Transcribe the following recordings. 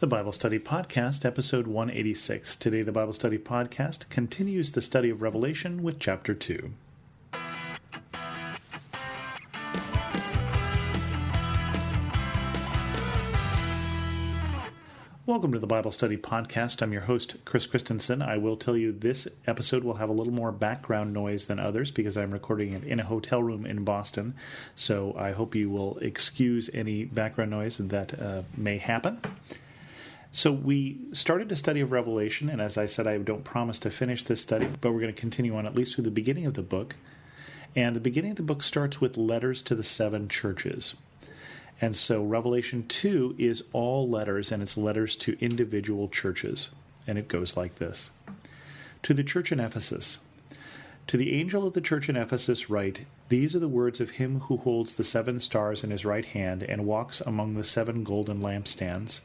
The Bible Study Podcast, episode 186. Today, the Bible Study Podcast continues the study of Revelation with chapter 2. Welcome to the Bible Study Podcast. I'm your host, Chris Christensen. I will tell you this episode will have a little more background noise than others because I'm recording it in a hotel room in Boston. So I hope you will excuse any background noise that may happen. So we started a study of Revelation, and as I said, I don't promise to finish this study, but we're going to continue on at least through the beginning of the book. And the beginning of the book starts with letters to the seven churches. And so Revelation 2 is all letters, and it's letters to individual churches. And it goes like this. To the church in Ephesus. To the angel of the church in Ephesus write, These are the words of him who holds the seven stars in his right hand and walks among the seven golden lampstands.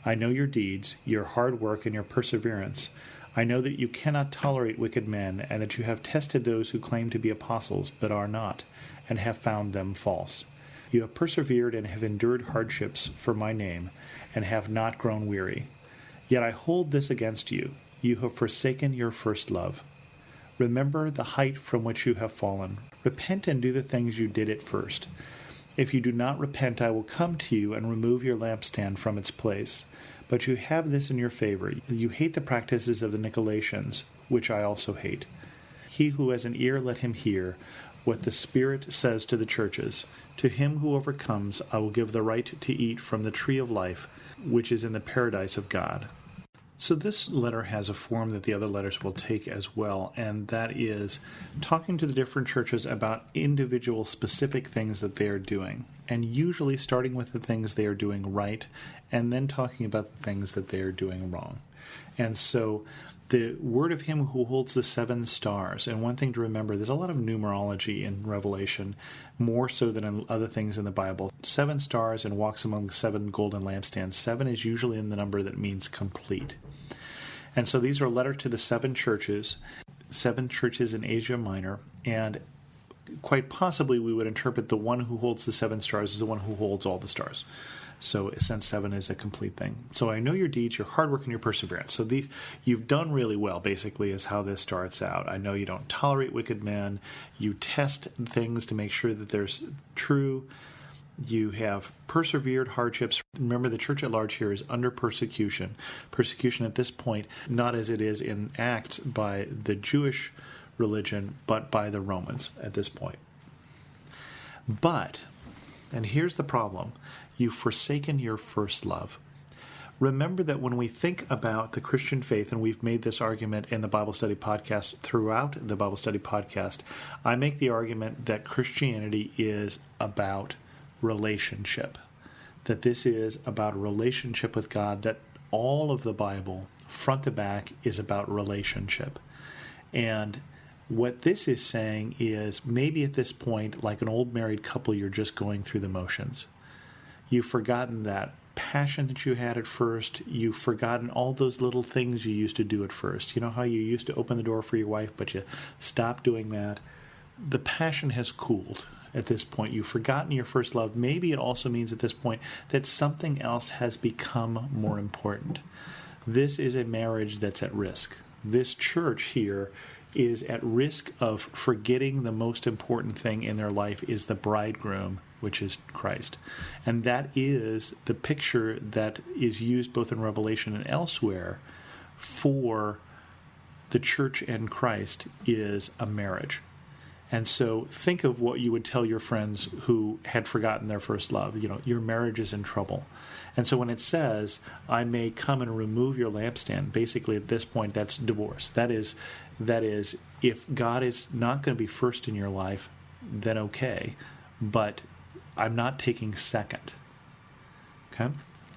I know your deeds, your hard work, and your perseverance. I know that you cannot tolerate wicked men, and that you have tested those who claim to be apostles, but are not, and have found them false. You have persevered and have endured hardships for my name, and have not grown weary. Yet I hold this against you. You have forsaken your first love. Remember the height from which you have fallen. Repent and do the things you did at first. If you do not repent, I will come to you and remove your lampstand from its place. But you have this in your favor. You hate the practices of the Nicolaitans, which I also hate. He who has an ear, let him hear what the Spirit says to the churches. To him who overcomes, I will give the right to eat from the tree of life, which is in the paradise of God. So this letter has a form that the other letters will take as well, and that is talking to the different churches about individual specific things that they are doing, and usually starting with the things they are doing right, and then talking about the things that they are doing wrong. And so the word of him who holds the seven stars, and one thing to remember, there's a lot of numerology in Revelation, more so than in other things in the Bible. 7 stars and walks among the 7 golden lampstands. 7 is usually in the number that means complete. And so these are a letter to the 7 churches in Asia Minor, and quite possibly we would interpret the one who holds the 7 stars as the one who holds all the stars. So since 7 is a complete thing. So I know your deeds, your hard work, and your perseverance. So you've done really well, basically, is how this starts out. I know you don't tolerate wicked men. You test things to make sure that there's true. You have persevered hardships. Remember, the church at large here is under persecution. Persecution at this point, not as it is in Acts by the Jewish religion, but by the Romans at this point. But, and here's the problem, you've forsaken your first love. Remember that when we think about the Christian faith, and we've made this argument in the Bible Study Podcast throughout the Bible Study Podcast, I make the argument that Christianity is about relationship. That this is about a relationship with God, that all of the Bible, front to back, is about relationship. And what this is saying is maybe at this point, like an old married couple, you're just going through the motions. You've forgotten that passion that you had at first. You've forgotten all those little things you used to do at first. You know how you used to open the door for your wife, but you stopped doing that? The passion has cooled at this point. You've forgotten your first love. Maybe it also means at this point that something else has become more important. This is a marriage that's at risk. This church here is at risk of forgetting the most important thing in their life is the bridegroom, which is Christ. And that is the picture that is used both in Revelation and elsewhere for the church and Christ is a marriage. And so think of what you would tell your friends who had forgotten their first love. You know, your marriage is in trouble. And so when it says, I may come and remove your lampstand, basically at this point, that's divorce. That is, if God is not going to be first in your life, then okay. But I'm not taking second. Okay?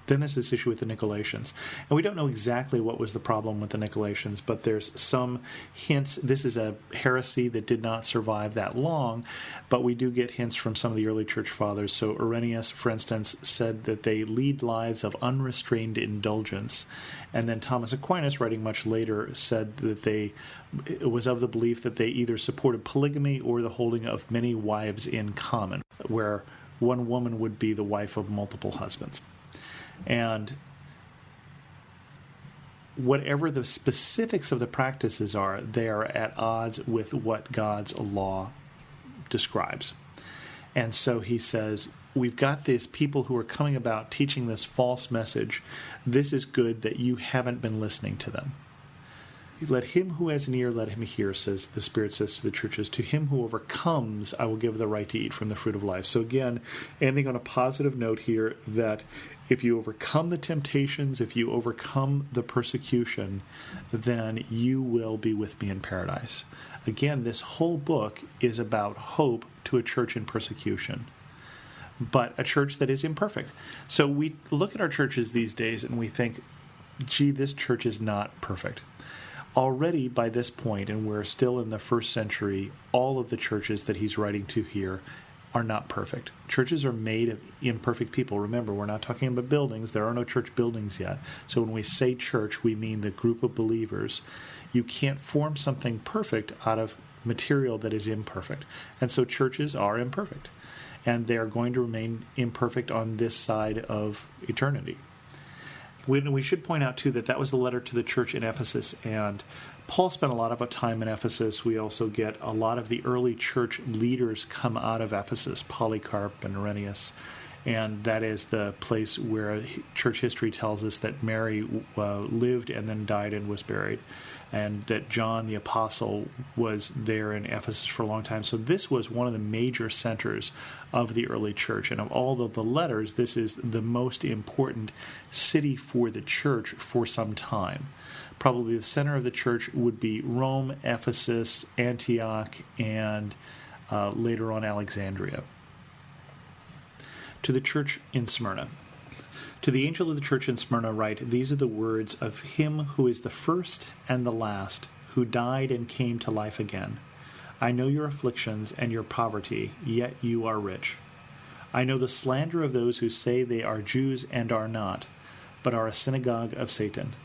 Then there's this issue with the Nicolaitans. And we don't know exactly what was the problem with the Nicolaitans, but there's some hints. This is a heresy that did not survive that long, but we do get hints from some of the early church fathers. So Irenaeus, for instance, said that they lead lives of unrestrained indulgence. And then Thomas Aquinas, writing much later, said that it was of the belief that they either supported polygamy or the holding of many wives in common, where one woman would be the wife of multiple husbands. And whatever the specifics of the practices are, they are at odds with what God's law describes. And so he says, we've got these people who are coming about teaching this false message. This is good that you haven't been listening to them. Let him who has an ear, let him hear, says the Spirit says to the churches. To him who overcomes, I will give the right to eat from the fruit of life. So again, ending on a positive note here, that if you overcome the temptations, if you overcome the persecution, then you will be with me in paradise. Again, this whole book is about hope to a church in persecution, but a church that is imperfect. So we look at our churches these days and we think, gee, this church is not perfect. Already by this point, and we're still in the first century, all of the churches that he's writing to here are not perfect. Churches are made of imperfect people. Remember, we're not talking about buildings. There are no church buildings yet. So when we say church, we mean the group of believers. You can't form something perfect out of material that is imperfect. And so churches are imperfect. And they are going to remain imperfect on this side of eternity. We should point out, too, that was the letter to the church in Ephesus, and Paul spent a lot of time in Ephesus. We also get a lot of the early church leaders come out of Ephesus, Polycarp and Irenaeus, and that is the place where church history tells us that Mary lived and then died and was buried, and that John the Apostle was there in Ephesus for a long time. So this was one of the major centers of the early church, and of all of the letters, this is the most important city for the church for some time. Probably the center of the church would be Rome, Ephesus, Antioch, and later on Alexandria. To the church in Smyrna. To the angel of the church in Smyrna write, these are the words of him who is the first and the last, who died and came to life again. I know your afflictions and your poverty, yet you are rich. I know the slander of those who say they are Jews and are not, but are a synagogue of Satan.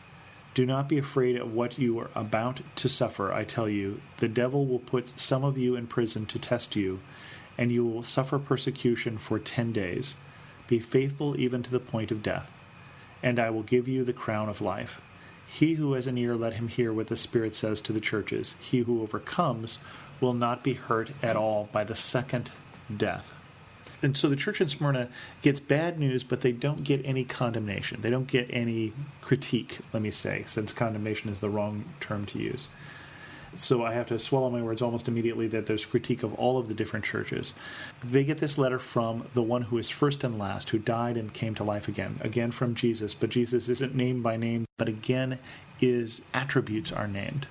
Do not be afraid of what you are about to suffer, I tell you. The devil will put some of you in prison to test you, and you will suffer persecution for 10 days. Be faithful even to the point of death, and I will give you the crown of life. He who has an ear, let him hear what the Spirit says to the churches. He who overcomes will not be hurt at all by the second death. And so the church in Smyrna gets bad news, but they don't get any condemnation. They don't get any critique, let me say, since condemnation is the wrong term to use. So I have to swallow my words almost immediately that there's critique of all of the different churches. They get this letter from the one who is first and last, who died and came to life again from Jesus. But Jesus isn't named by name, but again, his attributes are named.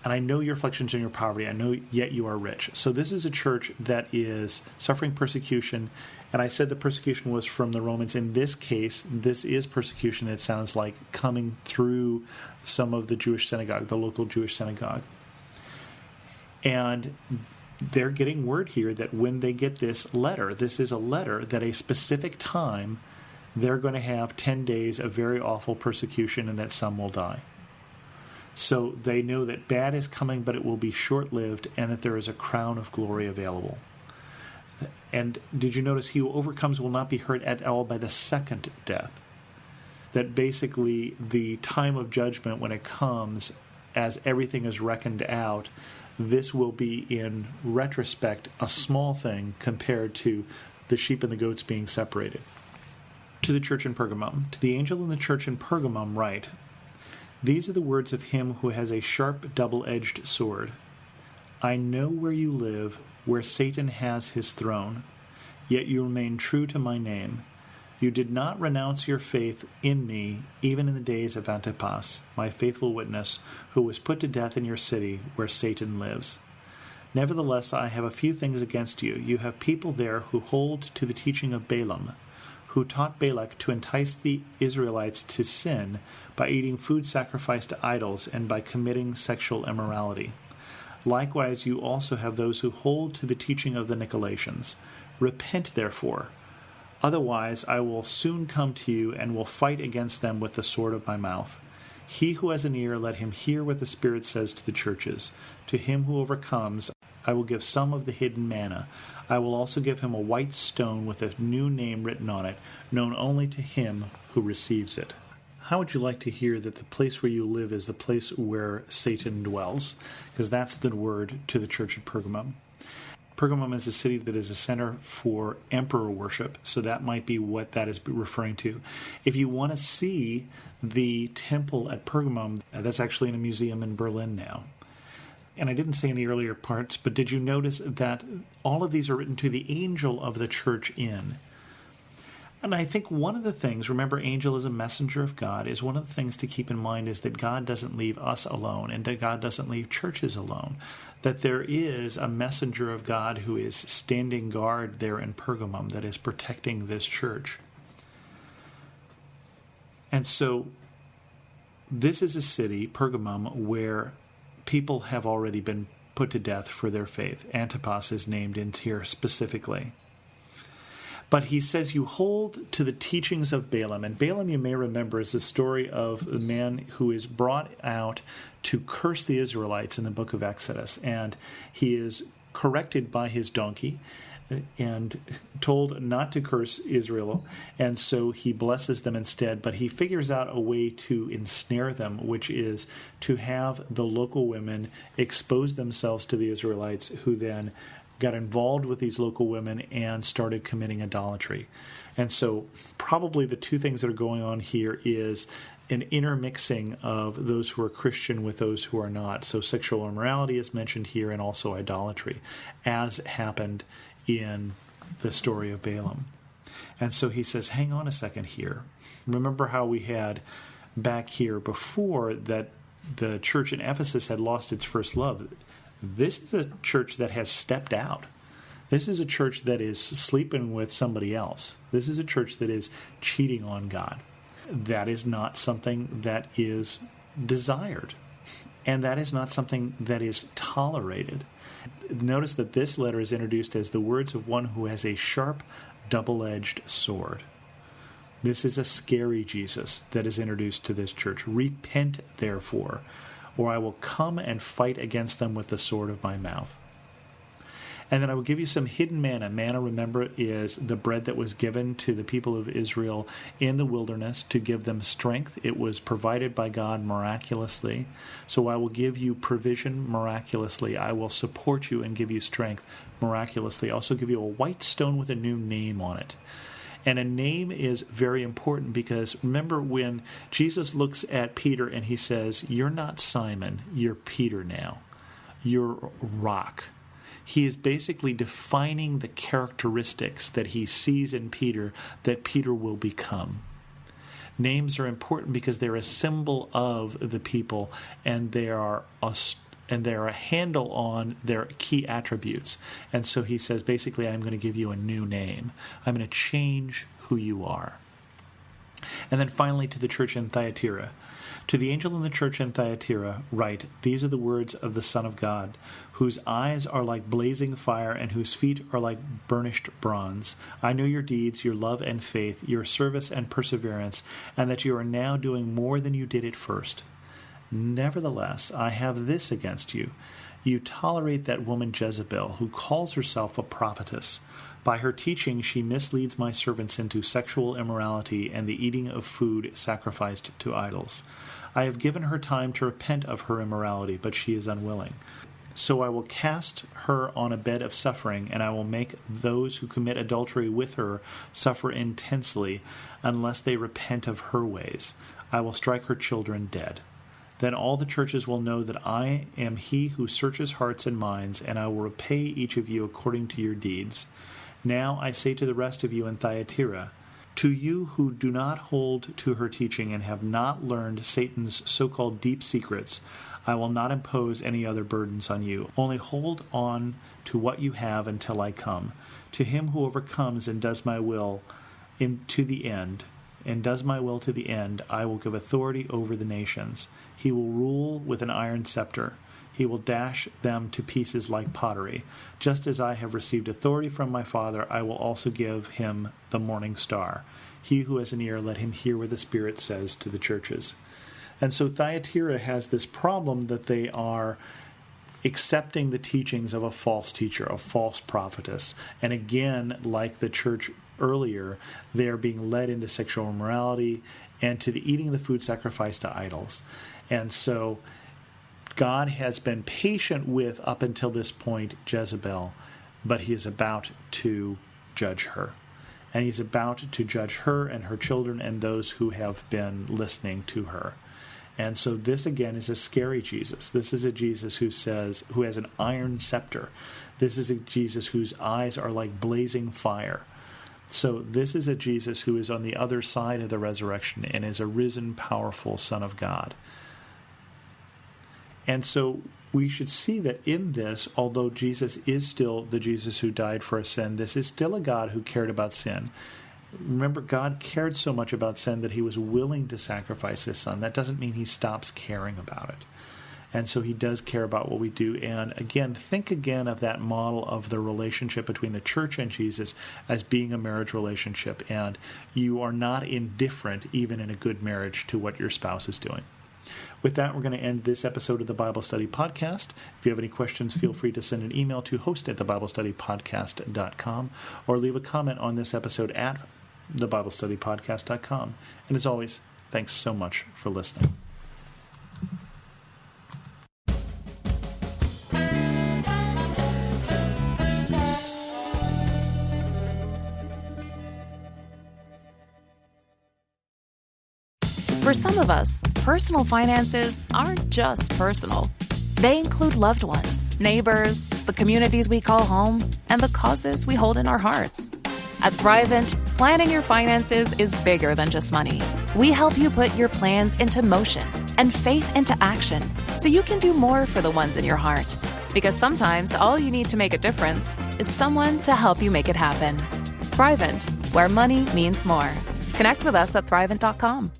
And I know your afflictions and your poverty. I know yet you are rich. So this is a church that is suffering persecution. And I said the persecution was from the Romans. In this case, this is persecution, it sounds like, coming through some of the Jewish synagogue, the local Jewish synagogue. And they're getting word here that when they get this letter, this is a letter that a specific time they're going to have 10 days of very awful persecution and that some will die. So they know that bad is coming, but it will be short-lived, and that there is a crown of glory available. And did you notice he who overcomes will not be hurt at all by the second death? That basically the time of judgment, when it comes, as everything is reckoned out, this will be, in retrospect, a small thing compared to the sheep and the goats being separated. To the church in Pergamum. To the angel in the church in Pergamum write, these are the words of him who has a sharp double-edged sword. I know where you live, where Satan has his throne, yet you remain true to my name. You did not renounce your faith in me, even in the days of Antipas, my faithful witness, who was put to death in your city, where Satan lives. Nevertheless, I have a few things against you. You have people there who hold to the teaching of Balaam, who taught Balak to entice the Israelites to sin by eating food sacrificed to idols and by committing sexual immorality. Likewise, you also have those who hold to the teaching of the Nicolaitans. Repent, therefore. Otherwise, I will soon come to you and will fight against them with the sword of my mouth. He who has an ear, let him hear what the Spirit says to the churches. To him who overcomes, I will give some of the hidden manna. I will also give him a white stone with a new name written on it, known only to him who receives it. how would you like to hear that the place where you live is the place where Satan dwells? Because that's the word to the church at Pergamum. Pergamum is a city that is a center for emperor worship, so that might be what that is referring to. If you want to see the temple at Pergamum, that's actually in a museum in Berlin now. And I didn't say in the earlier parts, but did you notice that all of these are written to the angel of the church in? And I think one of the things, remember, angel is a messenger of God, is one of the things to keep in mind is that God doesn't leave us alone, and that God doesn't leave churches alone. That there is a messenger of God who is standing guard there in Pergamum that is protecting this church. And so this is a city, Pergamum, where people have already been put to death for their faith. Antipas is named in here specifically. But he says you hold to the teachings of Balaam. And Balaam, you may remember, is the story of a man who is brought out to curse the Israelites in the book of Exodus. And he is corrected by his donkey and told not to curse Israel. And so he blesses them instead. But he figures out a way to ensnare them, which is to have the local women expose themselves to the Israelites, who then got involved with these local women and started committing idolatry. And so probably the two things that are going on here is an intermixing of those who are Christian with those who are not. So sexual immorality is mentioned here, and also idolatry, as happened in the story of Balaam. And so he says, hang on a second here. Remember how we had back here before that the church in Ephesus had lost its first love. This is a church that has stepped out. This is a church that is sleeping with somebody else. This is a church that is cheating on God. That is not something that is desired. And that is not something that is tolerated. Notice that this letter is introduced as the words of one who has a sharp, double-edged sword. This is a scary Jesus that is introduced to this church. Repent, therefore, or I will come and fight against them with the sword of my mouth. And then I will give you some hidden manna. Manna, remember, is the bread that was given to the people of Israel in the wilderness to give them strength. It was provided by God miraculously. So I will give you provision miraculously. I will support you and give you strength miraculously. I also give you a white stone with a new name on it. And a name is very important because remember when Jesus looks at Peter and he says, you're not Simon, you're Peter now. You're rock. He is basically defining the characteristics that he sees in Peter that Peter will become. Names are important because they're a symbol of the people, and they are a handle on their key attributes. And so he says, basically, I'm going to give you a new name. I'm going to change who you are. And then finally to the church in Thyatira. To the angel in the church in Thyatira, write, these are the words of the Son of God, whose eyes are like blazing fire and whose feet are like burnished bronze. I know your deeds, your love and faith, your service and perseverance, and that you are now doing more than you did at first. Nevertheless, I have this against you. You tolerate that woman Jezebel, who calls herself a prophetess. By her teaching, she misleads my servants into sexual immorality and the eating of food sacrificed to idols. I have given her time to repent of her immorality, but she is unwilling. So I will cast her on a bed of suffering, and I will make those who commit adultery with her suffer intensely, unless they repent of her ways. I will strike her children dead. Then all the churches will know that I am he who searches hearts and minds, and I will repay each of you according to your deeds. Now I say to the rest of you in Thyatira, to you who do not hold to her teaching and have not learned Satan's so-called deep secrets, I will not impose any other burdens on you. Only hold on to what you have until I come. To him who overcomes and does my will to the end, I will give authority over the nations. He will rule with an iron scepter. He will dash them to pieces like pottery. Just as I have received authority from my Father, I will also give him the morning star. He who has an ear, let him hear what the Spirit says to the churches. And so Thyatira has this problem that they are accepting the teachings of a false teacher, a false prophetess. And again, like the church earlier, they're being led into sexual immorality and to the eating of the food sacrificed to idols. And so God has been patient with, up until this point, Jezebel, but he is about to judge her. And he's about to judge her and her children and those who have been listening to her. And so this, again, is a scary Jesus. This is a Jesus who has an iron scepter. This is a Jesus whose eyes are like blazing fire. So this is a Jesus who is on the other side of the resurrection and is a risen, powerful Son of God. And so we should see that in this, although Jesus is still the Jesus who died for our sin, this is still a God who cared about sin. Remember, God cared so much about sin that he was willing to sacrifice his son. That doesn't mean he stops caring about it. And so he does care about what we do. And again, think again of that model of the relationship between the church and Jesus as being a marriage relationship. And you are not indifferent, even in a good marriage, to what your spouse is doing. With that, we're going to end this episode of the Bible Study Podcast. If you have any questions, feel free to send an email to host@thebiblestudypodcast.com or leave a comment on this episode at thebiblestudypodcast.com. And as always, thanks so much for listening. For some of us, personal finances aren't just personal. They include loved ones, neighbors, the communities we call home, and the causes we hold in our hearts. At Thrivent, planning your finances is bigger than just money. We help you put your plans into motion and faith into action so you can do more for the ones in your heart. Because sometimes all you need to make a difference is someone to help you make it happen. Thrivent, where money means more. Connect with us at Thrivent.com.